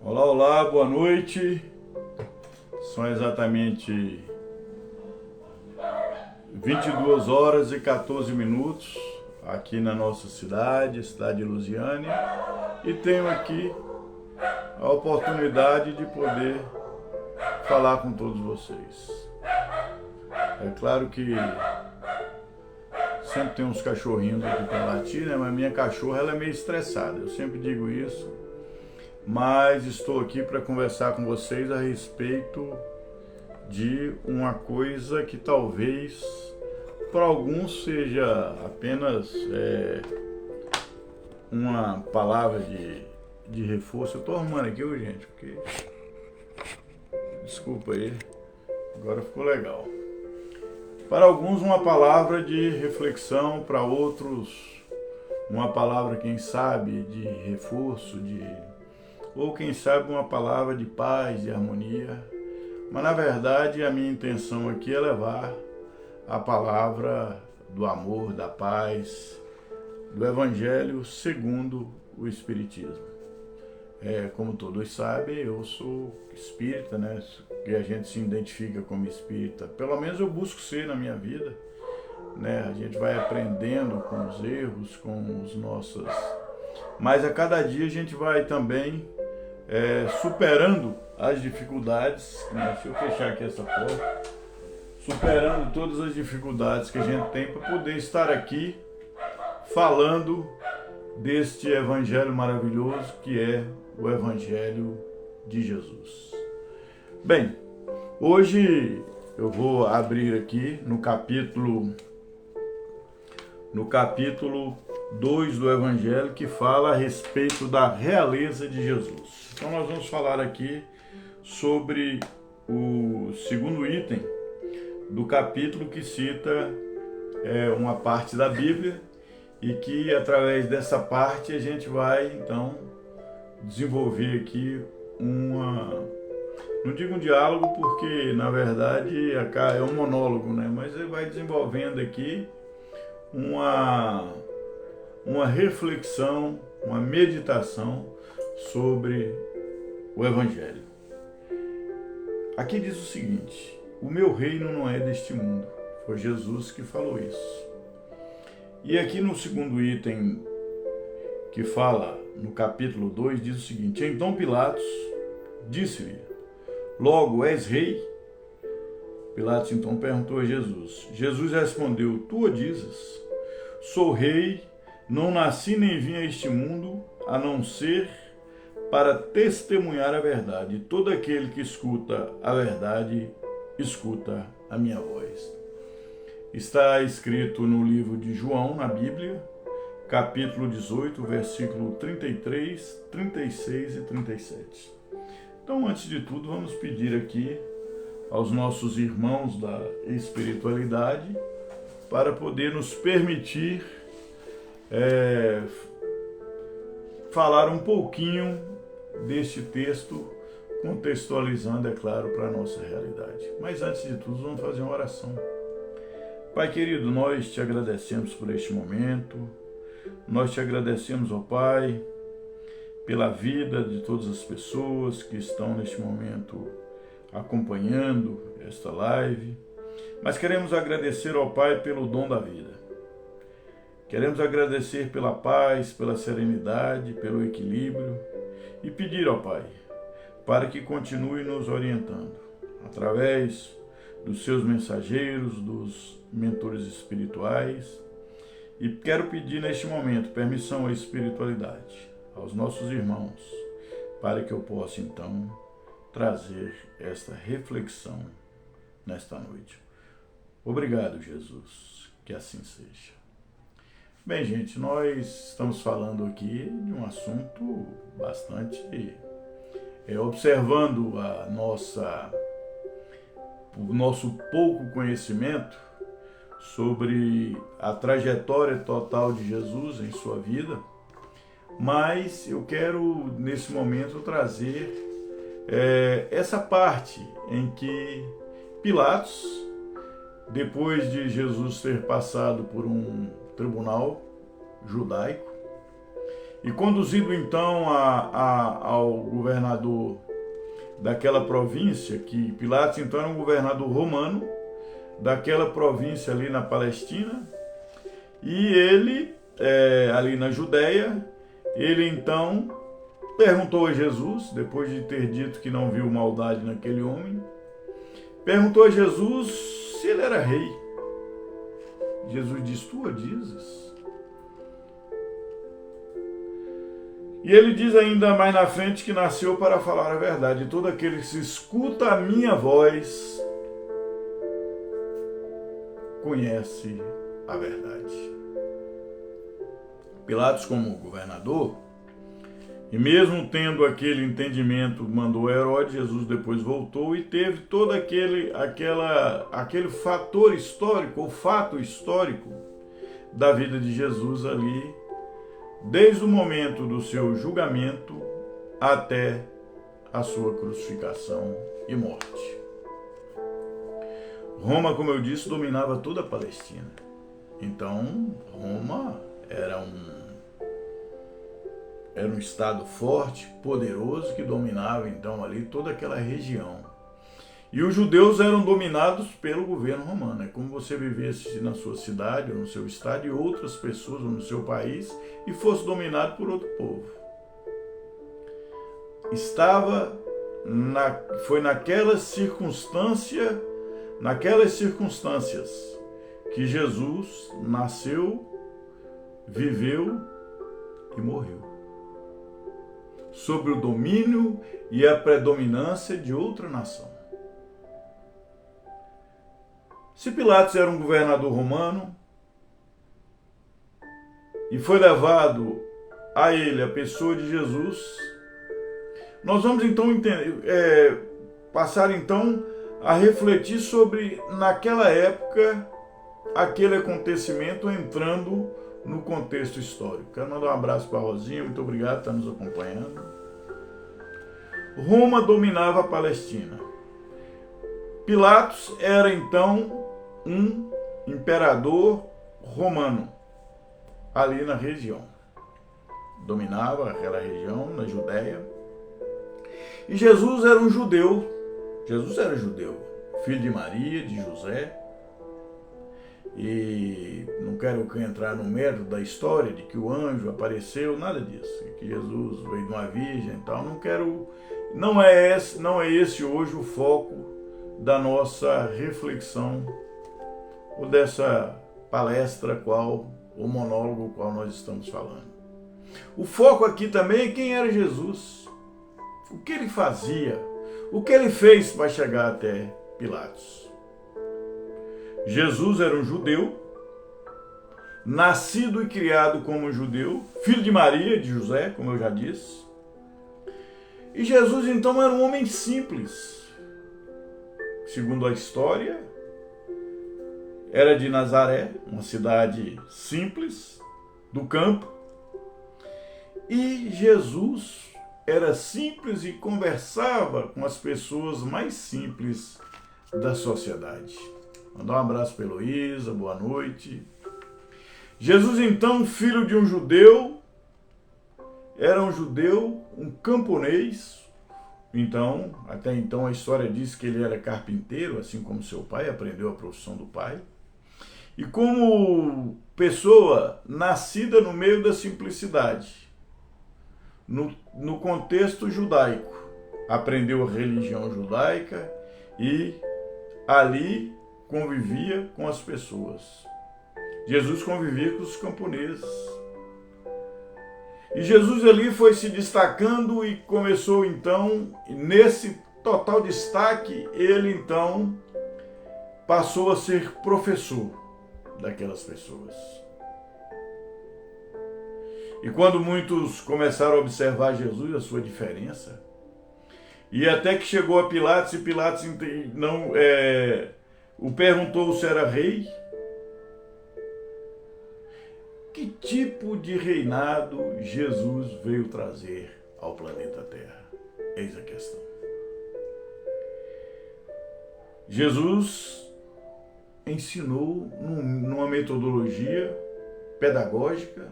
Olá, olá, boa noite. São exatamente 22 horas e 14 minutos aqui na nossa cidade de Lusiânia, e tenho aqui a oportunidade de poder falar com todos vocês. É claro que sempre tem uns cachorrinhos aqui para latir, né? Mas minha cachorra ela é meio estressada, eu sempre digo isso. Mas estou aqui para conversar com vocês a respeito de uma coisa que talvez para alguns seja apenas uma palavra de reforço. Eu estou arrumando aqui, gente, porque... Desculpa aí, agora ficou legal. Para alguns uma palavra de reflexão, para outros uma palavra, quem sabe, de reforço, ou quem sabe uma palavra de paz, de harmonia. Mas na verdade a minha intenção aqui é levar a palavra do amor, da paz, do Evangelho segundo o Espiritismo. Como todos sabem, eu sou espírita, né? Que a gente se identifica como espírita. Pelo menos eu busco ser na minha vida, né? A gente vai aprendendo com os erros, com os nossos... Mas a cada dia a gente vai também superando as dificuldades, né? Se eu fechar aqui essa porta, superando todas as dificuldades que a gente tem para poder estar aqui falando deste Evangelho maravilhoso que é o Evangelho de Jesus. Bem, hoje eu vou abrir aqui no capítulo 2 do Evangelho, que fala a respeito da realeza de Jesus. Então nós vamos falar aqui sobre o segundo item do capítulo, que cita uma parte da Bíblia, e que através dessa parte a gente vai então desenvolver aqui não digo um diálogo, porque na verdade é um monólogo, né? Mas ele vai desenvolvendo aqui uma reflexão, uma meditação sobre o Evangelho. Aqui diz o seguinte: o meu reino não é deste mundo. Foi Jesus que falou isso. E aqui no segundo item, que fala no capítulo 2, diz o seguinte: então Pilatos disse-lhe: logo és rei? Pilatos então perguntou a Jesus. Jesus respondeu: tu o dizes. Sou rei, não nasci nem vim a este mundo, a não ser para testemunhar a verdade. Todo aquele que escuta a verdade, escuta a minha voz. Está escrito no livro de João, na Bíblia, capítulo 18, versículo 33, 36 e 37. Então, antes de tudo, vamos pedir aqui aos nossos irmãos da espiritualidade para poder nos permitir falar um pouquinho deste texto, contextualizando, é claro, para a nossa realidade. Mas antes de tudo, vamos fazer uma oração. Pai querido, nós te agradecemos por este momento, nós te agradecemos, ó Pai, pela vida de todas as pessoas que estão neste momento acompanhando esta live, mas queremos agradecer, ó Pai, pelo dom da vida. Queremos agradecer pela paz, pela serenidade, pelo equilíbrio e pedir, ó Pai, para que continue nos orientando através dos seus mensageiros, dos mentores espirituais. E quero pedir neste momento permissão à espiritualidade, aos nossos irmãos, para que eu possa então trazer esta reflexão nesta noite. Obrigado, Jesus, que assim seja. Bem, gente, nós estamos falando aqui de um assunto bastante... observando o nosso pouco conhecimento sobre a trajetória total de Jesus em sua vida, mas eu quero nesse momento trazer essa parte em que Pilatos, depois de Jesus ter passado por um tribunal judaico, E conduzido então ao governador daquela província, que Pilatos então era um governador romano, daquela província ali na Palestina, e ele, ali na Judéia, ele então perguntou a Jesus, depois de ter dito que não viu maldade naquele homem, perguntou a Jesus se ele era rei. Jesus disse: tu o dizes. E ele diz ainda mais na frente que nasceu para falar a verdade. Todo aquele que se escuta a minha voz conhece a verdade. Pilatos, como governador, e mesmo tendo aquele entendimento, mandou Herodes. Jesus depois voltou e teve todo aquele fator histórico, ou fato histórico da vida de Jesus ali, desde o momento do seu julgamento até a sua crucificação e morte. Roma, como eu disse, dominava toda a Palestina. Então, Roma era um estado forte, poderoso, que dominava então ali toda aquela região. E os judeus eram dominados pelo governo romano. É como você vivesse na sua cidade ou no seu estado e outras pessoas ou no seu país e fosse dominado por outro povo. Foi naquelas circunstâncias que Jesus nasceu, viveu e morreu, sobre o domínio e a predominância de outra nação. Se Pilatos era um governador romano e foi levado a ele a pessoa de Jesus, nós vamos então passar então a refletir sobre, naquela época, aquele acontecimento entrando no contexto histórico. Quero mandar um abraço para a Rosinha, muito obrigado por estar nos acompanhando. Roma dominava a Palestina. Pilatos era então um imperador romano ali na região. Dominava aquela região, na Judéia. E Jesus era um judeu. Jesus era judeu, filho de Maria, de José. E não quero entrar no mérito da história de que o anjo apareceu, nada disso, que Jesus veio de uma virgem e tal. Não é esse hoje o foco da nossa reflexão ou dessa palestra o monólogo qual nós estamos falando. O foco aqui também é quem era Jesus, o que ele fazia, o que ele fez para chegar até Pilatos. Jesus era um judeu, nascido e criado como um judeu, filho de Maria, de José, como eu já disse. E Jesus então era um homem simples. Segundo a história, era de Nazaré, uma cidade simples, do campo. E Jesus era simples e conversava com as pessoas mais simples da sociedade. Mandar um abraço para Heloísa, boa noite. Jesus, então, filho de um judeu, era um judeu, um camponês. Então, até então a história diz que ele era carpinteiro, assim como seu pai, aprendeu a profissão do pai. E como pessoa nascida no meio da simplicidade, no contexto judaico, aprendeu a religião judaica e ali convivia com as pessoas. Jesus convivia com os camponeses. E Jesus ali foi se destacando e começou então, nesse total destaque, ele então passou a ser professor daquelas pessoas. E quando muitos começaram a observar Jesus, a sua diferença, e até que chegou a Pilatos, e Pilatos o perguntou se era rei, que tipo de reinado Jesus veio trazer ao planeta Terra? Eis a questão. Jesus ensinou numa metodologia pedagógica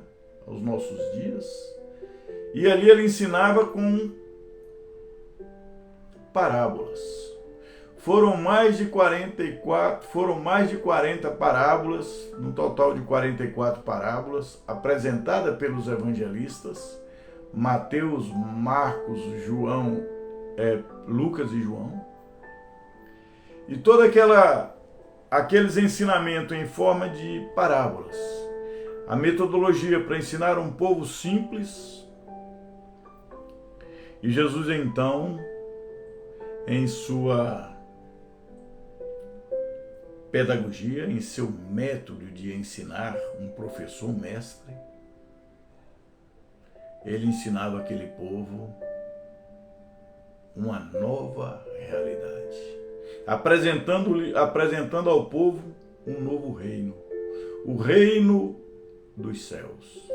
aos nossos dias, E ali ele ensinava com parábolas. Foram mais de 40 parábolas, no total de 44 parábolas, apresentadas pelos evangelistas, Mateus, Marcos, João, Lucas e João. E todos aqueles ensinamentos em forma de parábolas. A metodologia para ensinar um povo simples. E Jesus, então, em sua pedagogia, em seu método de ensinar, um professor, um mestre, ele ensinava aquele povo uma nova realidade, apresentando ao povo um novo reino, o reino dos céus,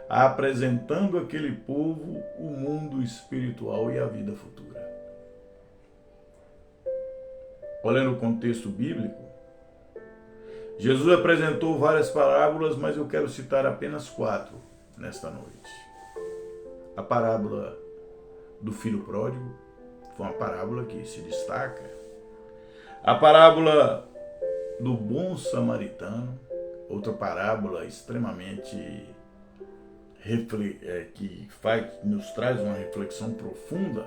apresentando àquele povo o mundo espiritual e a vida futura. Olhando o contexto bíblico, Jesus apresentou várias parábolas, mas eu quero citar apenas 4 nesta noite. A parábola do filho pródigo foi uma parábola que se destaca. A parábola do bom samaritano, outra parábola extremamente que nos traz uma reflexão profunda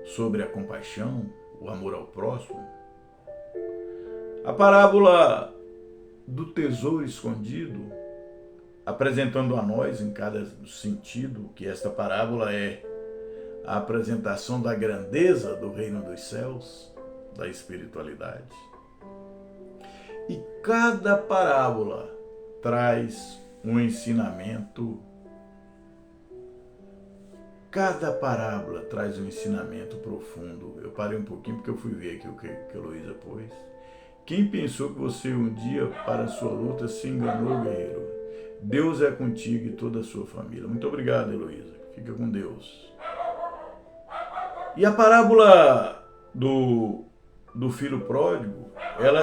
sobre a compaixão, o amor ao próximo. A parábola do tesouro escondido, apresentando a nós em cada sentido que esta parábola é a apresentação da grandeza do reino dos céus, da espiritualidade. E cada parábola traz um ensinamento. Cada parábola traz um ensinamento profundo. Eu parei um pouquinho porque eu fui ver aqui o que a Heloísa pôs. Quem pensou que você um dia, para a sua luta, se enganou, guerreiro? Deus é contigo e toda a sua família. Muito obrigado, Heloísa. Fica com Deus. E a parábola do filho pródigo,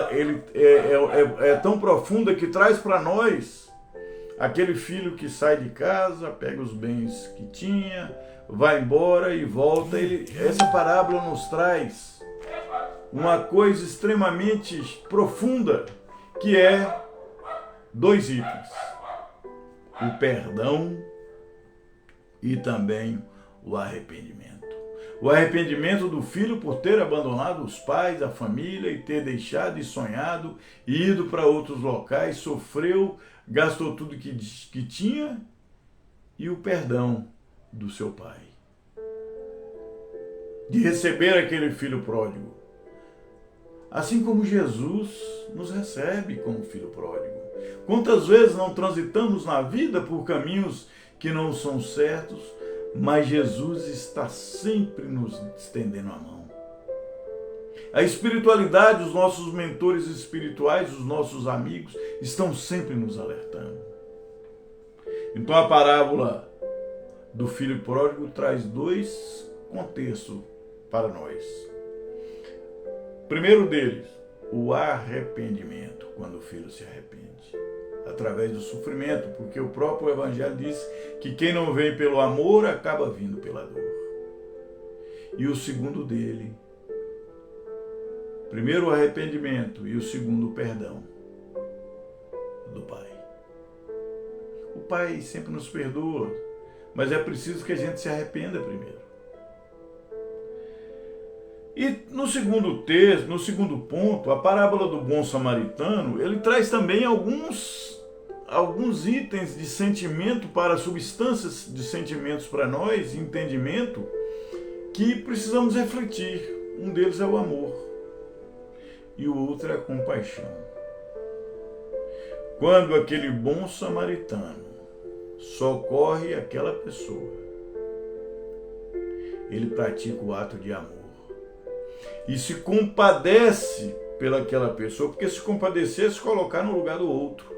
ele é tão profunda que traz para nós aquele filho que sai de casa, pega os bens que tinha, vai embora e volta. Essa parábola nos traz uma coisa extremamente profunda, que é 2 itens: o perdão e também o arrependimento. O arrependimento do filho por ter abandonado os pais, a família, e ter deixado e sonhado, e ido para outros locais, sofreu, gastou tudo que tinha, e o perdão do seu pai. De receber aquele filho pródigo. Assim como Jesus nos recebe como filho pródigo. Quantas vezes não transitamos na vida por caminhos que não são certos, mas Jesus está sempre nos estendendo a mão. A espiritualidade, os nossos mentores espirituais, os nossos amigos, estão sempre nos alertando. Então a parábola do filho pródigo traz 2 contextos para nós. O primeiro deles, o arrependimento, quando o filho se arrepende. Através do sofrimento, porque o próprio Evangelho diz que quem não vem pelo amor acaba vindo pela dor. E o segundo dele, primeiro o arrependimento e o segundo o perdão do Pai. O Pai sempre nos perdoa, mas é preciso que a gente se arrependa primeiro. E no segundo ponto, a parábola do bom samaritano, ele traz também alguns itens de sentimento para substâncias de sentimentos para nós, entendimento, que precisamos refletir. Um deles é o amor e o outro é a compaixão. Quando aquele bom samaritano socorre aquela pessoa, ele pratica o ato de amor e se compadece pelaquela pessoa, porque se compadecer é se colocar no lugar do outro.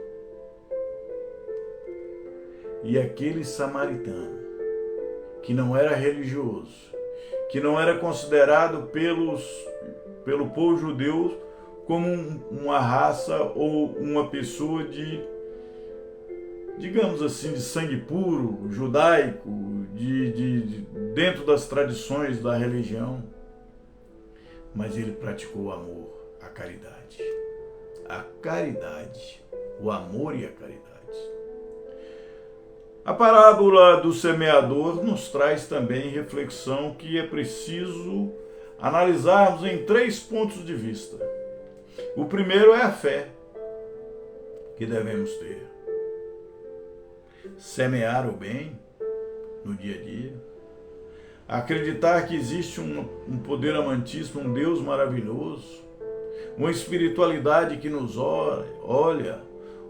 E aquele samaritano, que não era religioso, que não era considerado pelo povo judeu como uma raça ou uma pessoa digamos assim, de sangue puro, judaico, dentro das tradições da religião, mas ele praticou o amor, a caridade. A caridade, o amor e a caridade. A parábola do semeador nos traz também reflexão que é preciso analisarmos em 3 pontos de vista. O primeiro é a fé que devemos ter. Semear o bem no dia a dia. Acreditar que existe um poder amantíssimo, um Deus maravilhoso, uma espiritualidade que nos olha,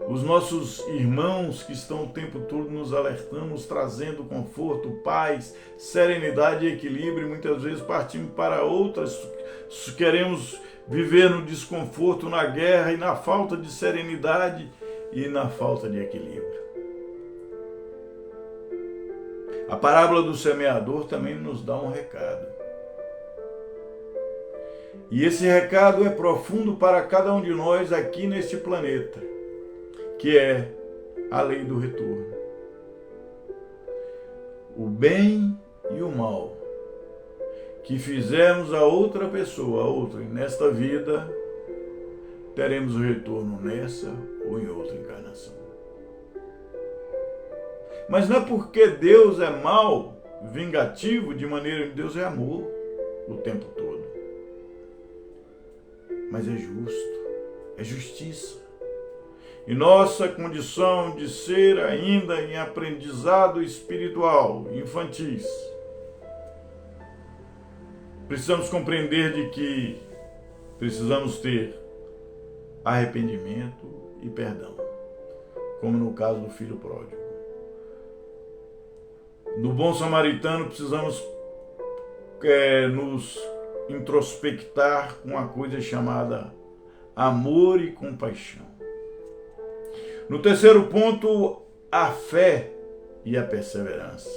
os nossos irmãos que estão o tempo todo nos alertando, nos trazendo conforto, paz, serenidade e equilíbrio, e muitas vezes partimos para outras, queremos viver no desconforto, na guerra e na falta de serenidade e na falta de equilíbrio. A parábola do semeador também nos dá um recado. E esse recado é profundo para cada um de nós aqui neste planeta, que é a lei do retorno. O bem e o mal que fizermos a outra pessoa, nesta vida, teremos o retorno nessa ou em outra encarnação. Mas não é porque Deus é mal, vingativo, de maneira que Deus é amor o tempo todo. Mas é justo, é justiça. E nossa condição de ser ainda em aprendizado espiritual, infantis, precisamos compreender de que precisamos ter arrependimento e perdão, como no caso do filho pródigo. No bom samaritano precisamos nos introspectar com uma coisa chamada amor e compaixão. No terceiro ponto, a fé e a perseverança.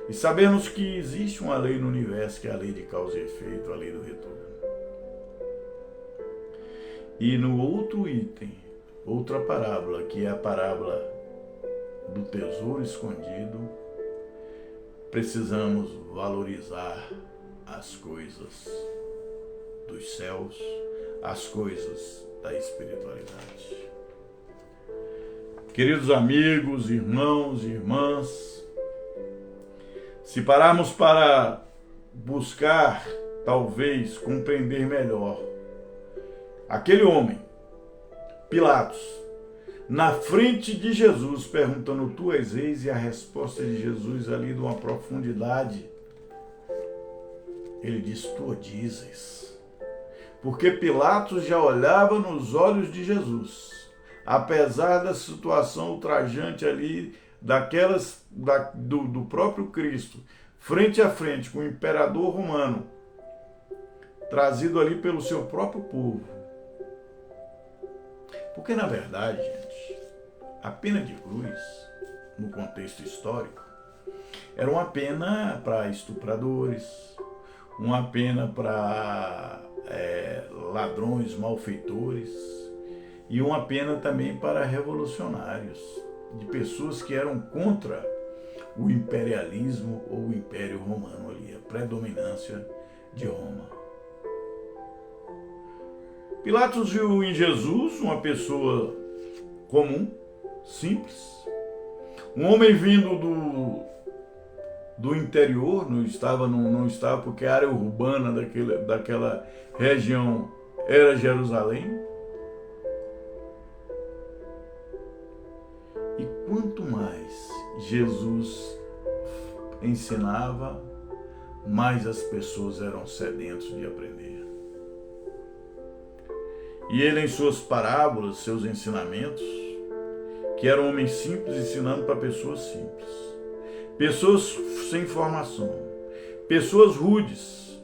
E sabemos que existe uma lei no universo, que é a lei de causa e efeito, a lei do retorno. E no outro item, outra parábola, que é a parábola do tesouro escondido, precisamos valorizar as coisas dos céus, as coisas da espiritualidade. Queridos amigos, irmãos e irmãs, se pararmos para buscar, talvez, compreender melhor, aquele homem, Pilatos, na frente de Jesus, perguntando: tu és reis? E a resposta de Jesus ali de uma profundidade, ele diz: tu dizes. Porque Pilatos já olhava nos olhos de Jesus, apesar da situação ultrajante ali, do próprio Cristo, frente a frente com o imperador romano, trazido ali pelo seu próprio povo. Porque, na verdade, gente, a pena de cruz, no contexto histórico, era uma pena para estupradores, uma pena para ladrões, malfeitores, e uma pena também para revolucionários, de pessoas que eram contra o imperialismo ou o Império Romano ali, a predominância de Roma. Pilatos viu em Jesus uma pessoa comum, simples, um homem vindo do interior, não estava porque a área urbana daquela região era Jerusalém. E quanto mais Jesus ensinava, mais as pessoas eram sedentos de aprender. E ele, em suas parábolas, seus ensinamentos, que era um homem simples ensinando para pessoas simples, pessoas sem formação, pessoas rudes,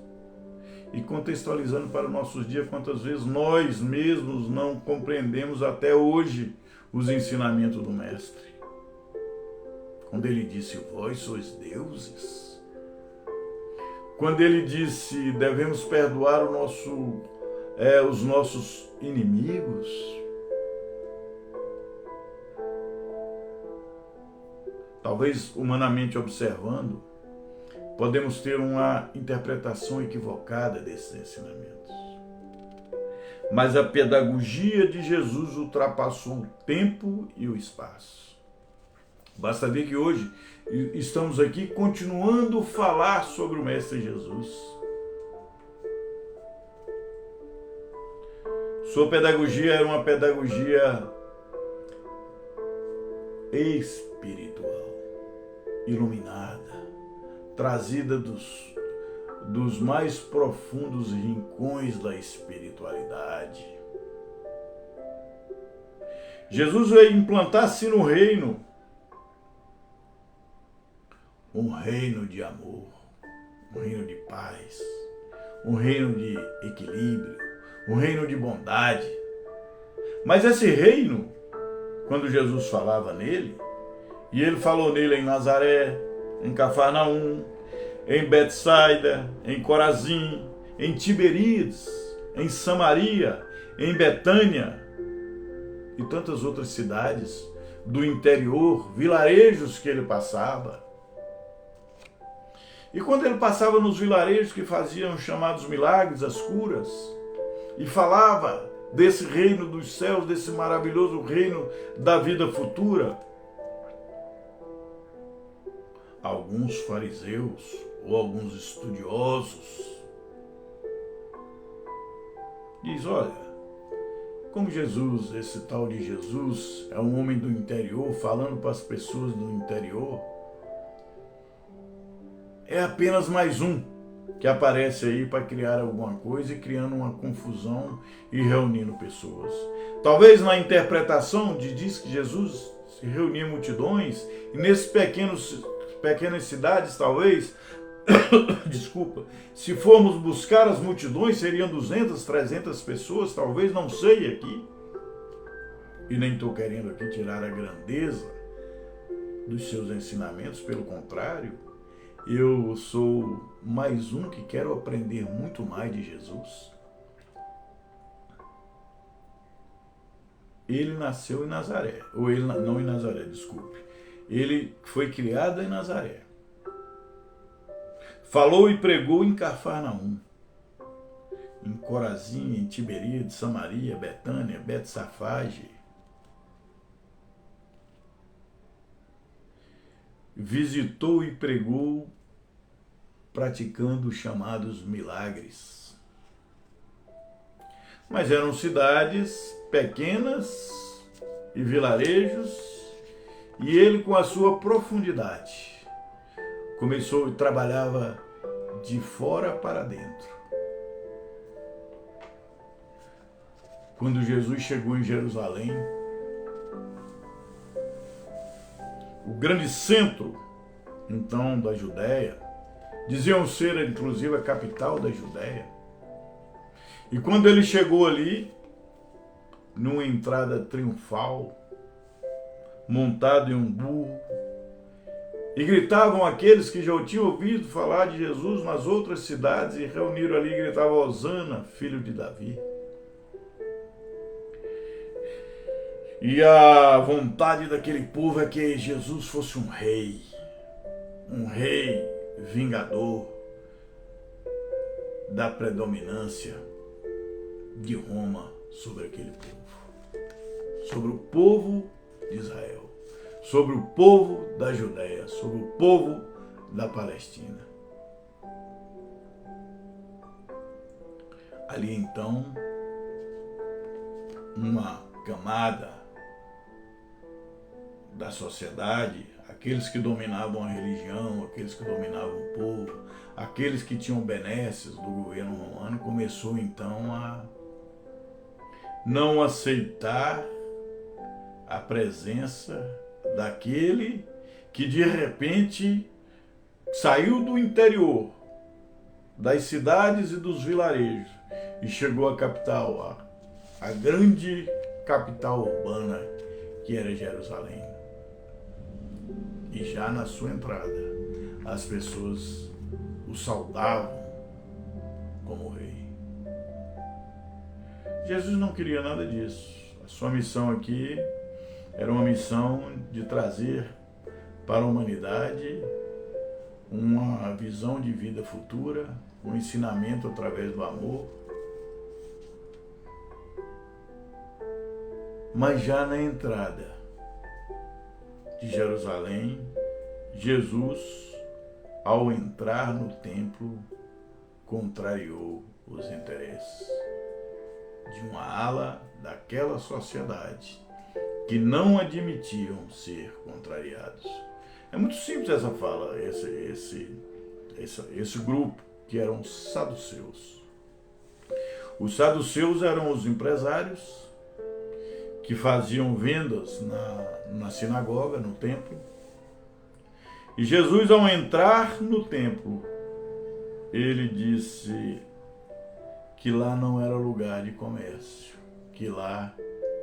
e contextualizando para os nossos dias, quantas vezes nós mesmos não compreendemos até hoje os ensinamentos do Mestre. Quando ele disse: vós sois deuses. Quando ele disse: devemos perdoar os nossos inimigos. talvez humanamente observando, podemos ter uma interpretação equivocada desses ensinamentos. Mas a pedagogia de Jesus ultrapassou o tempo e o espaço. Basta ver que hoje estamos aqui continuando a falar sobre o Mestre Jesus. Sua pedagogia era uma pedagogia espiritual, iluminada, trazida dos mais profundos rincões da espiritualidade. Jesus veio implantar-se no reino, um reino de amor, um reino de paz, um reino de equilíbrio, um reino de bondade. Mas esse reino, quando Jesus falava nele, e ele falou nele em Nazaré, em Cafarnaum, em Betsaida, em Corazim, em Tiberíades, em Samaria, em Betânia e tantas outras cidades do interior, vilarejos que ele passava. E quando ele passava nos vilarejos que faziam os chamados milagres, as curas, e falava desse reino dos céus, desse maravilhoso reino da vida futura, alguns fariseus ou alguns estudiosos diz: olha, como Jesus, esse tal de Jesus, é um homem do interior, falando para as pessoas do interior, é apenas mais um que aparece aí para criar alguma coisa e criando uma confusão e reunindo pessoas. Talvez na interpretação diz que Jesus se reunia multidões, e nesses pequenas cidades, talvez, desculpa, se formos buscar as multidões, seriam 200, 300 pessoas, talvez, não sei aqui. E nem estou querendo aqui tirar a grandeza dos seus ensinamentos, pelo contrário, eu sou mais um que quero aprender muito mais de Jesus. Ele nasceu em Nazaré, ou ele não em Nazaré, desculpe. Ele foi criado em Nazaré. Falou e pregou em Cafarnaum, em Corazim, em Tiberíades, Samaria, Betânia, Betsafage. Visitou e pregou, praticando os chamados milagres. Mas eram cidades pequenas e vilarejos, e ele, com a sua profundidade, começou e trabalhava de fora para dentro. Quando Jesus chegou em Jerusalém, o grande centro, então, da Judéia, diziam ser, inclusive, a capital da Judéia. E quando ele chegou ali, numa entrada triunfal, montado em um burro, e gritavam aqueles que já tinham ouvido falar de Jesus nas outras cidades e reuniram ali e gritavam: Hosana, filho de Davi. E a vontade daquele povo é que Jesus fosse um rei vingador da predominância de Roma sobre aquele povo, sobre o povo de Israel, sobre o povo da Judéia, sobre o povo da Palestina. Ali então, uma camada da sociedade, aqueles que dominavam a religião, aqueles que dominavam o povo, aqueles que tinham benesses do governo romano, começou então a não aceitar a presença daquele que de repente saiu do interior, das cidades e dos vilarejos, e chegou à capital, a grande capital urbana, que era Jerusalém. E já na sua entrada, as pessoas o saudavam como rei. Jesus não queria nada disso. A sua missão aqui era uma missão de trazer para a humanidade uma visão de vida futura, um ensinamento através do amor. Mas já na entrada de Jerusalém, Jesus, ao entrar no templo, contrariou os interesses de uma ala daquela sociedade que não admitiam ser contrariados. É muito simples essa fala, esse grupo que eram os saduceus. Os saduceus eram os empresários que faziam vendas na sinagoga, no templo. E Jesus, ao entrar no templo, ele disse que lá não era lugar de comércio, que lá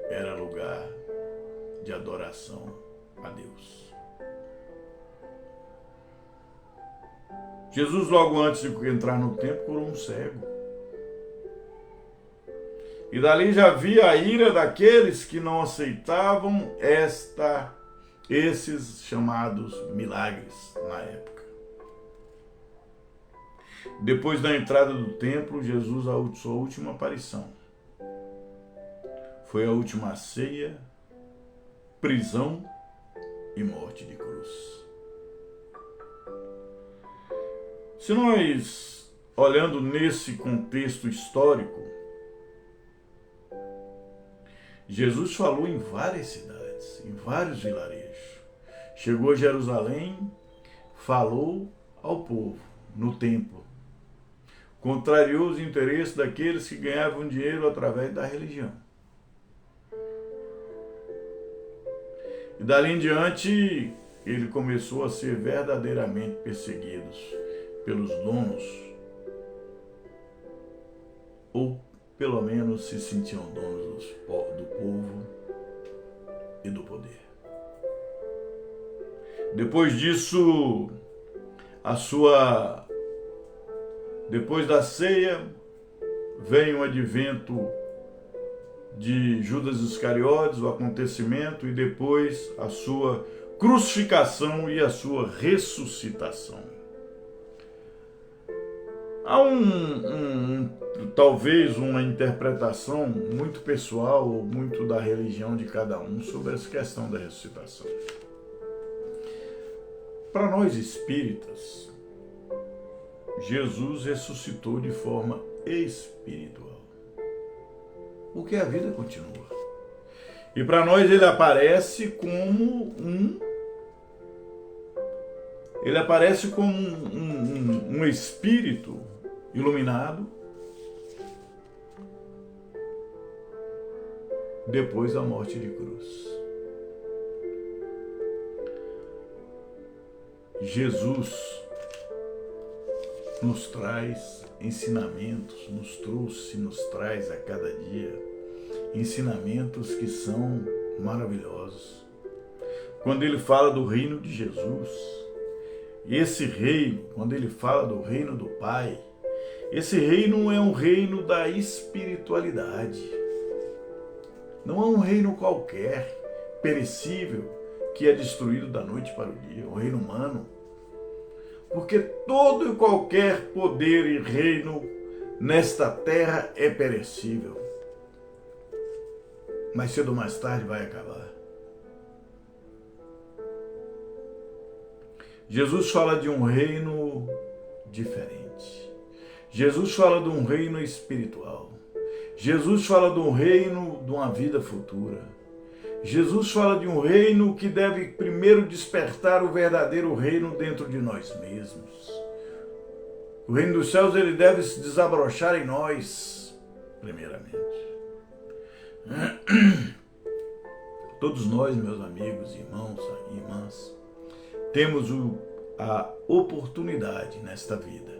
era lugar de adoração a Deus. Jesus, logo antes de entrar no templo, curou um cego. E dali já via a ira daqueles que não aceitavam esses chamados milagres na época. Depois da entrada do templo, Jesus, a sua última aparição, foi a última ceia, prisão e morte de cruz. Se nós, olhando nesse contexto histórico, Jesus falou em várias cidades, em vários vilarejos. Chegou a Jerusalém, falou ao povo no templo. Contrariou os interesses daqueles que ganhavam dinheiro através da religião. E dali em diante, ele começou a ser verdadeiramente perseguido pelos donos, ou pelo menos se sentiam donos do povo e do poder. Depois disso, depois da ceia, vem o advento de Judas Iscariotes, o acontecimento, e depois a sua crucificação e a sua ressuscitação. Há talvez uma interpretação muito pessoal ou muito da religião de cada um sobre essa questão da ressuscitação. Para nós espíritas, Jesus ressuscitou de forma espiritual, porque a vida continua. E para nós ele aparece como um espírito iluminado depois da morte de cruz. Jesus nos traz ensinamentos, nos traz a cada dia ensinamentos que são maravilhosos. Quando ele fala do reino de Jesus, esse reino, quando ele fala do reino do Pai, esse reino é um reino da espiritualidade. Não é um reino qualquer, perecível, que é destruído da noite para o dia, um reino humano. Porque todo e qualquer poder e reino nesta terra é perecível. Mas cedo ou mais tarde vai acabar. Jesus fala de um reino diferente. Jesus fala de um reino espiritual. Jesus fala de um reino de uma vida futura. Jesus fala de um reino que deve primeiro despertar o verdadeiro reino dentro de nós mesmos. O reino dos céus, ele deve se desabrochar em nós, primeiramente. Todos nós, meus amigos, irmãos e irmãs, temos a oportunidade nesta vida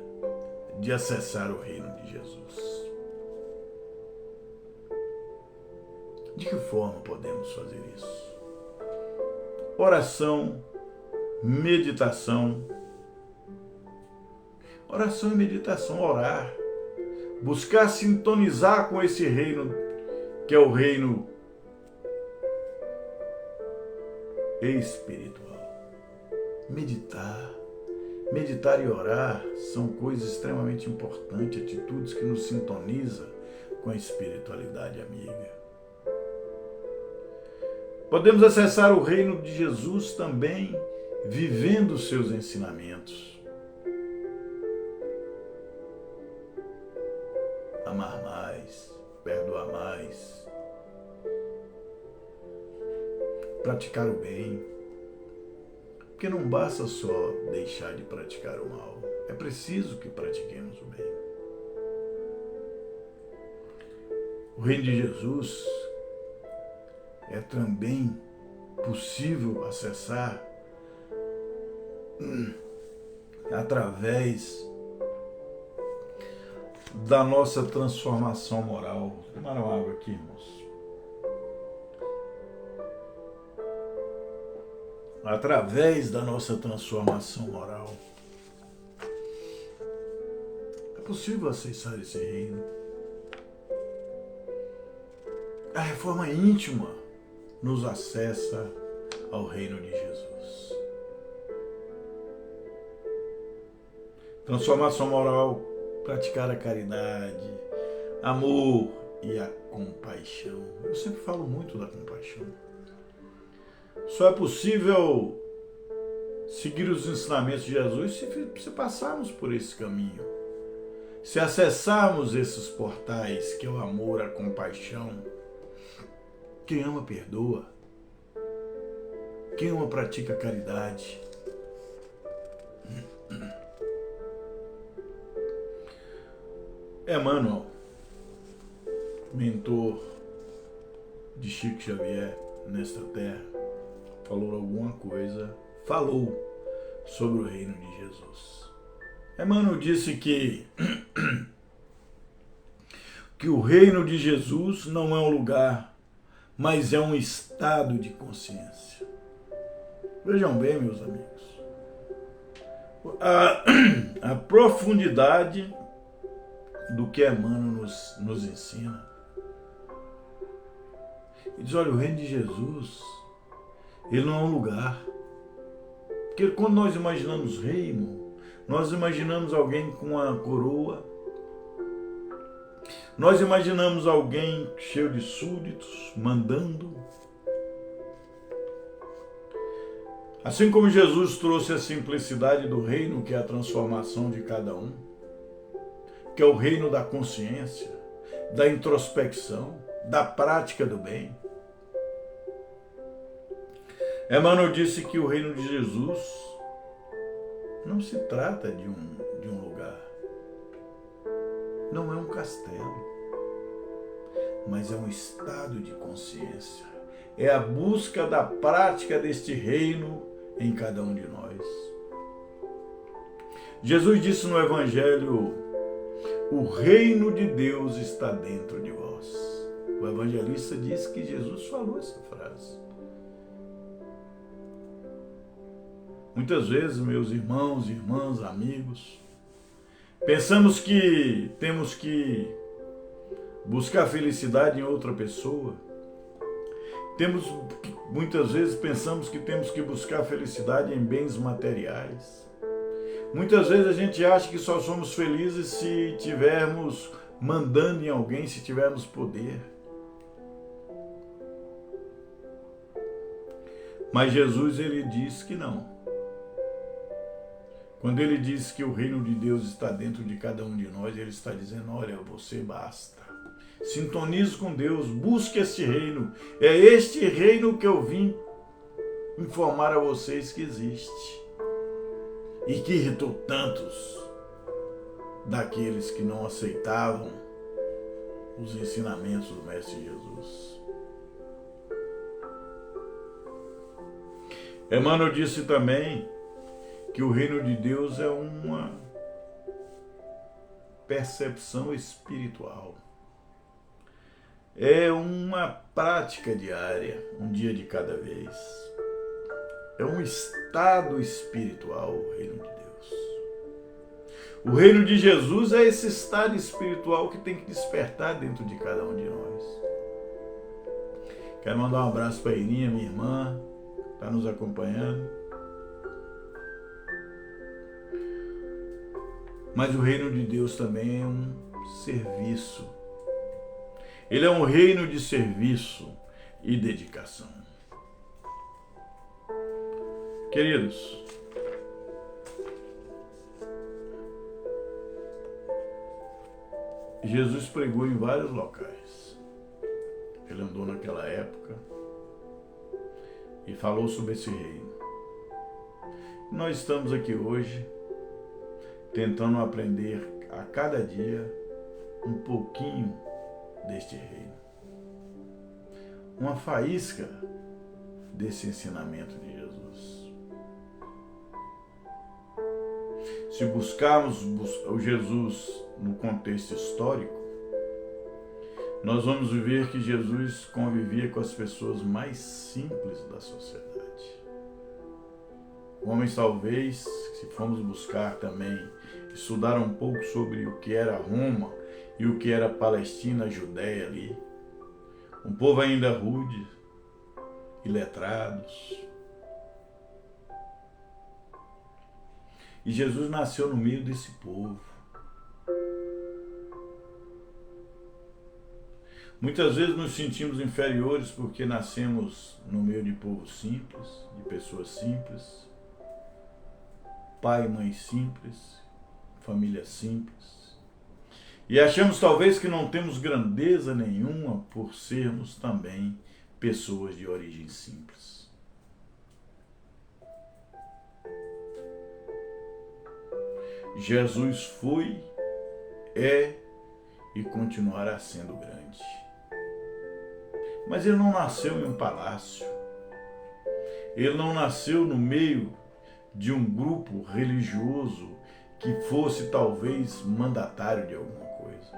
de acessar o reino de Jesus. De que forma podemos fazer isso? Oração, meditação. Oração e meditação, orar. Buscar sintonizar com esse reino, que é o reino espiritual. meditar. Meditar e orar são coisas extremamente importantes, atitudes que nos sintonizam com a espiritualidade amiga. Podemos acessar o reino de Jesus também vivendo os seus ensinamentos. Amar mais, perdoar mais, praticar o bem. Porque não basta só deixar de praticar o mal, é preciso que pratiquemos o bem. O reino de Jesus é também possível acessar através da nossa transformação moral. Vou tomar uma água aqui, irmãos. Através da nossa transformação moral, é possível acessar esse reino. A reforma íntima nos acessa ao reino de Jesus. Transformação moral, praticar a caridade, amor e a compaixão. Eu sempre falo muito da compaixão. Só é possível seguir os ensinamentos de Jesus se passarmos por esse caminho. Se acessarmos esses portais, que é o amor, a compaixão. Quem ama, perdoa. Quem ama, pratica a caridade. Emmanuel, mentor de Chico Xavier nesta terra, falou sobre o reino de Jesus. Emmanuel disse que o reino de Jesus não é um lugar, mas é um estado de consciência. Vejam bem, meus amigos, a profundidade do que Emmanuel nos ensina. Ele diz, olha, o reino de Jesus, ele não é um lugar. Porque quando nós imaginamos reino, nós imaginamos alguém com uma coroa, nós imaginamos alguém cheio de súditos, mandando. Assim como Jesus trouxe a simplicidade do reino, que é a transformação de cada um, que é o reino da consciência, da introspecção, da prática do bem. Emmanuel disse que o reino de Jesus não se trata de um lugar, não é um castelo, mas é um estado de consciência. É a busca da prática deste reino em cada um de nós. Jesus disse no Evangelho, o reino de Deus está dentro de vós. O evangelista diz que Jesus falou essa frase. Muitas vezes, meus irmãos, irmãs, amigos, pensamos que temos que buscar felicidade em outra pessoa. Muitas vezes pensamos que temos que buscar felicidade em bens materiais. Muitas vezes a gente acha que só somos felizes se tivermos mandando em alguém, se tivermos poder. Mas Jesus, ele diz que não. Quando ele diz que o reino de Deus está dentro de cada um de nós, ele está dizendo, olha, você basta. Sintonize com Deus, busque este reino. É este reino que eu vim informar a vocês que existe. E que irritou tantos daqueles que não aceitavam os ensinamentos do Mestre Jesus. Emmanuel disse também que o reino de Deus é uma percepção espiritual. É uma prática diária, um dia de cada vez. É um estado espiritual, o reino de Deus. O reino de Jesus é esse estado espiritual que tem que despertar dentro de cada um de nós. Quero mandar um abraço para a Irinha, minha irmã, que está nos acompanhando. Mas o reino de Deus também é um serviço. Ele é um reino de serviço e dedicação. Queridos, Jesus pregou em vários locais. Ele andou naquela época e falou sobre esse reino. Nós estamos aqui hoje tentando aprender a cada dia um pouquinho deste reino. Uma faísca desse ensinamento de Jesus. Se buscarmos o Jesus no contexto histórico, nós vamos ver que Jesus convivia com as pessoas mais simples da sociedade. Homens, talvez, se formos buscar também, estudar um pouco sobre o que era Roma e o que era Palestina, Judéia ali. Um povo ainda rude, iletrados. E Jesus nasceu no meio desse povo. Muitas vezes nos sentimos inferiores porque nascemos no meio de povo simples, de pessoas simples, pai e mãe simples, família simples. E achamos talvez que não temos grandeza nenhuma por sermos também pessoas de origem simples. Jesus foi, é e continuará sendo grande. Mas ele não nasceu em um palácio. Ele não nasceu no meio de um grupo religioso que fosse talvez mandatário de alguma coisa.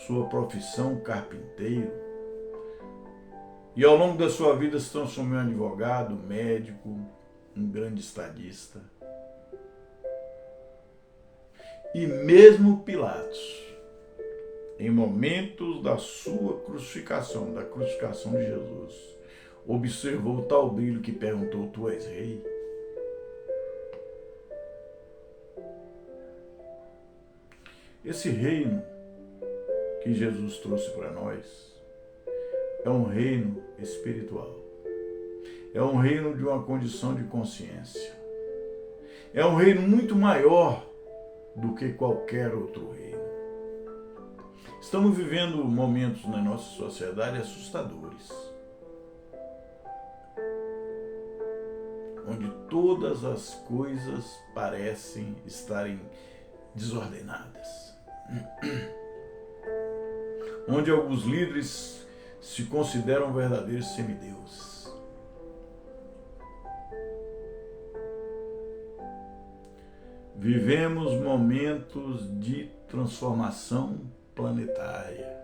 Sua profissão, carpinteiro, e ao longo da sua vida se transformou em advogado, médico, um grande estadista. E mesmo Pilatos, em momentos da sua crucificação, da crucificação de Jesus, observou o tal brilho que perguntou: tu és rei? Esse reino que Jesus trouxe para nós é um reino espiritual. É um reino de uma condição de consciência. É um reino muito maior do que qualquer outro reino. Estamos vivendo momentos na nossa sociedade assustadores, onde todas as coisas parecem estarem desordenadas, onde alguns líderes se consideram verdadeiros semideuses. Vivemos momentos de transformação planetária.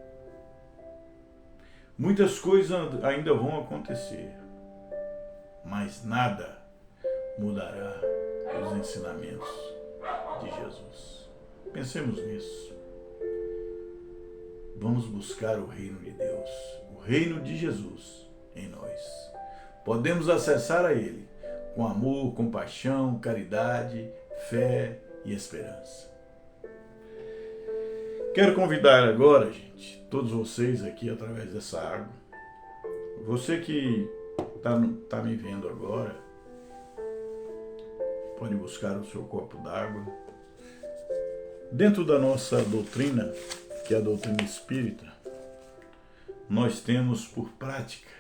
Muitas coisas ainda vão acontecer, mas nada mudará os ensinamentos de Jesus. Pensemos nisso. Vamos buscar o reino de Deus, o reino de Jesus em nós. Podemos acessar a Ele com amor, compaixão, caridade, fé e esperança. Quero convidar agora, gente, todos vocês aqui através dessa água. Você que está me vendo agora, pode buscar o seu copo d'água. Dentro da nossa doutrina, que é a doutrina espírita, nós temos por prática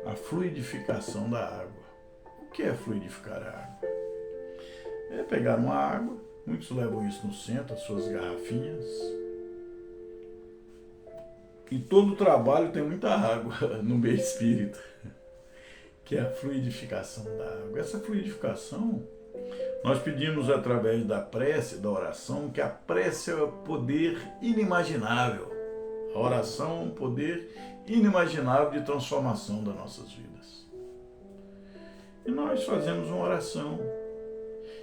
a fluidificação da água. O que é fluidificar a água? É pegar uma água, muitos levam isso no centro, as suas garrafinhas, e todo o trabalho tem muita água no meio espírita, que é a fluidificação da água. Essa fluidificação, nós pedimos através da prece, da oração, que a prece é um poder inimaginável. A oração é um poder inimaginável de transformação das nossas vidas. E nós fazemos uma oração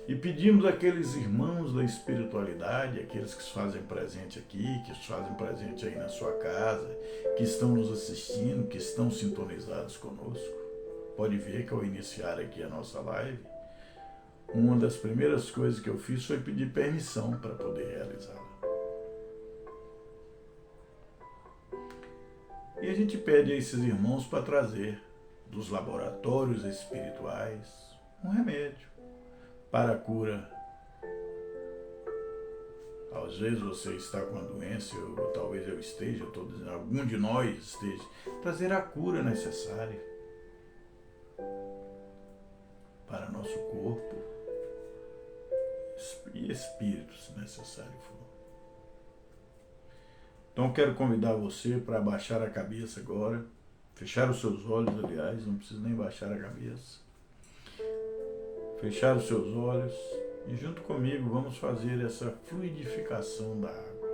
e pedimos àqueles irmãos da espiritualidade, aqueles que se fazem presente aqui, que se fazem presente aí na sua casa, que estão nos assistindo, que estão sintonizados conosco. Pode ver que ao iniciar aqui a nossa live, uma das primeiras coisas que eu fiz foi pedir permissão para poder realizá-la. E a gente pede a esses irmãos para trazer dos laboratórios espirituais um remédio para a cura. Às vezes você está com uma doença, ou talvez eu esteja, estou dizendo, algum de nós esteja, trazer a cura necessária para nosso corpo e espírito, se necessário for. Então quero convidar você para baixar a cabeça agora, fechar os seus olhos, aliás, não precisa nem baixar a cabeça. Fechar os seus olhos e junto comigo vamos fazer essa fluidificação da água.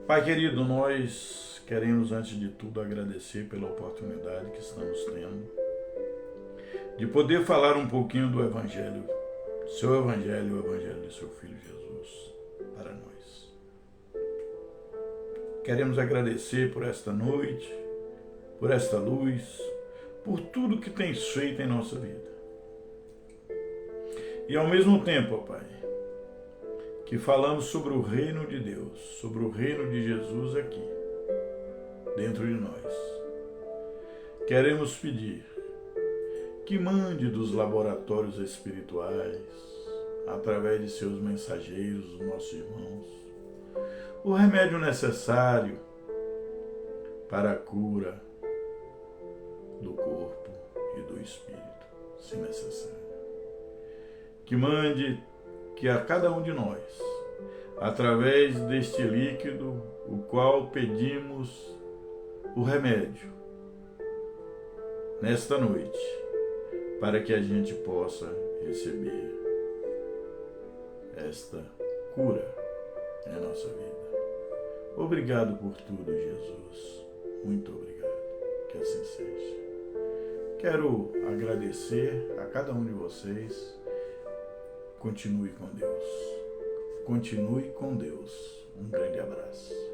Pai querido, nós queremos antes de tudo agradecer pela oportunidade que estamos tendo de poder falar um pouquinho do Evangelho, seu Evangelho, o Evangelho de seu Filho Jesus, para nós. Queremos agradecer por esta noite, por esta luz, por tudo que tens feito em nossa vida. E ao mesmo tempo, ó Pai, que falamos sobre o reino de Deus, sobre o reino de Jesus aqui, dentro de nós. Queremos pedir que mande dos laboratórios espirituais, através de seus mensageiros, os nossos irmãos, o remédio necessário para a cura do corpo e do espírito, se necessário. Que mande que a cada um de nós, através deste líquido, o qual pedimos o remédio, nesta noite, para que a gente possa receber esta cura na nossa vida. Obrigado por tudo, Jesus. Muito obrigado. Que assim seja. Quero agradecer a cada um de vocês. Continue com Deus. Continue com Deus. Um grande abraço.